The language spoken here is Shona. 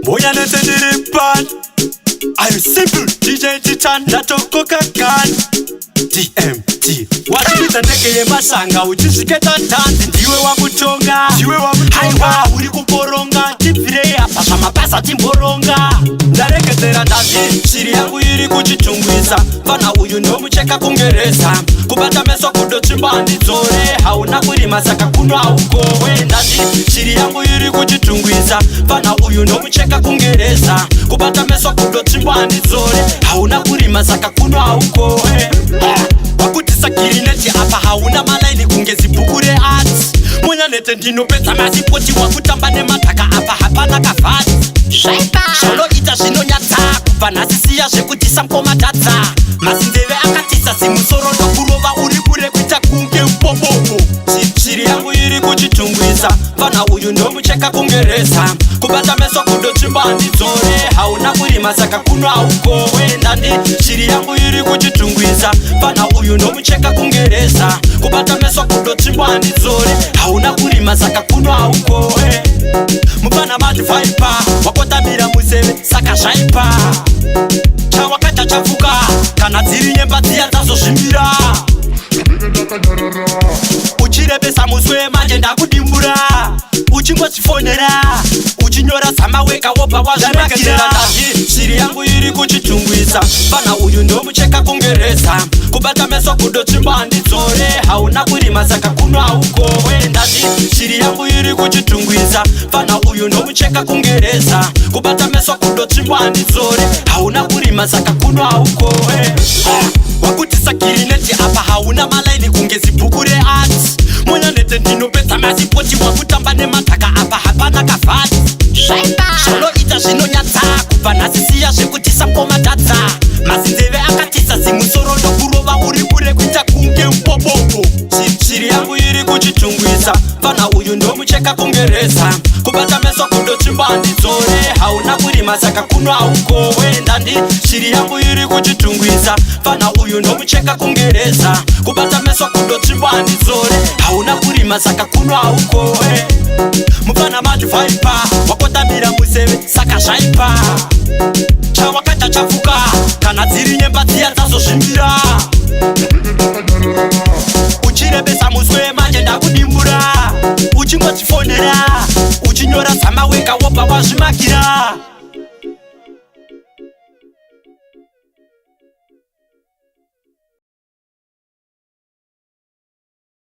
Moya nete diripan Are you simple? DJ Titan natoko kakan DMT Wachiliza ndege ye masanga uchisiketa tanzi ndiwe wa kutonga Haiwa uri kuporonga Tipire hapa kama pasa timboronga Ndareketera ndazi Shiri yangu iri kuchitungwiza Fana uyu ndo mcheka kungereza Kubata meso kudochimba ndizore Hauna kurima saka kunwa ukowe Ndazi shiri yangu iri kuchitungwiza Fana uyu ndo mcheka kungereza Kubata meso kudochimba ndizore Hauna kurima saka kunwa ukowe Wakutisa kirineti apa hauna malaini kungezi bukure arts Mwana nete ndino pesa mazipoti wakutamba ne mataka apa hapana kafati Shaipa Sholo ita shino nyata Kupana sisi ya shekutisa mpoma tata Masindewe akatisa simusoro ndo kurova uribure kuita kunge upobobo Shiri yangu iri kuchitungwiza Fana uyu ndo mcheka kungereza Kubata meso kudochimba ndizore Hauna kurima saka kunwa ukowe Ndandi shiri yangu iri kuchitungwiza Fana uyu ndo mcheka kungereza Kubata meso kudochimba ndizore Hauna kurima saka kunwa ukowe Mupana mati faipa Wakotabira museme saka shaipa Chawakata chafuka Kana ziri nyembatia tazo shimbira Uchirebesa muswe manje ndakudimbura Uchingo chifonera Uchinyora sama weka wopa wazvimakira Shiri yangu iri kuchitungwiza Fana uyu ndo mcheka kungereza Kubata meso kudochimba ndizore Hauna kurima saka kunwa ukowe Ndati shiri yangu iri kuchitungwiza Fana uyu ndo mcheka kungereza Kubata meso kudochimba ndizore Hauna kurima saka kunwa ukowe Wakutisa kirineti apa hauna malaini kungezi bukure arts Mwana nete ndino pesa mazipoti wakutamba ne mataka apa hapana kafati Shaipa Sholo ita shino nyata Kupana sisi ya shekutisa mpoma tata Masindewe akatisa simusoro ndo kurova uribure kuita kunge upobobo Shiri yangu iri kuchitungwiza Fana uyu ndo mcheka kungereza Kubata meso kudochimba ndizore Hauna kurima saka kunwa ukowe Ndandi shiri yangu iri kuchitungwiza Fana uyu ndo mcheka kungereza Kubata meso kudochimba ndizore Hauna kurima saka kunwa ukowe Mupana mati faipa Wakotabira museme saka shaipa Chawakata chafuka Kana ziri nyembatia tazo shimbira Uchirebesa muswe manje ndakudimbura Uchingo chifonera Uchinyora sama weka wopa wazvimakira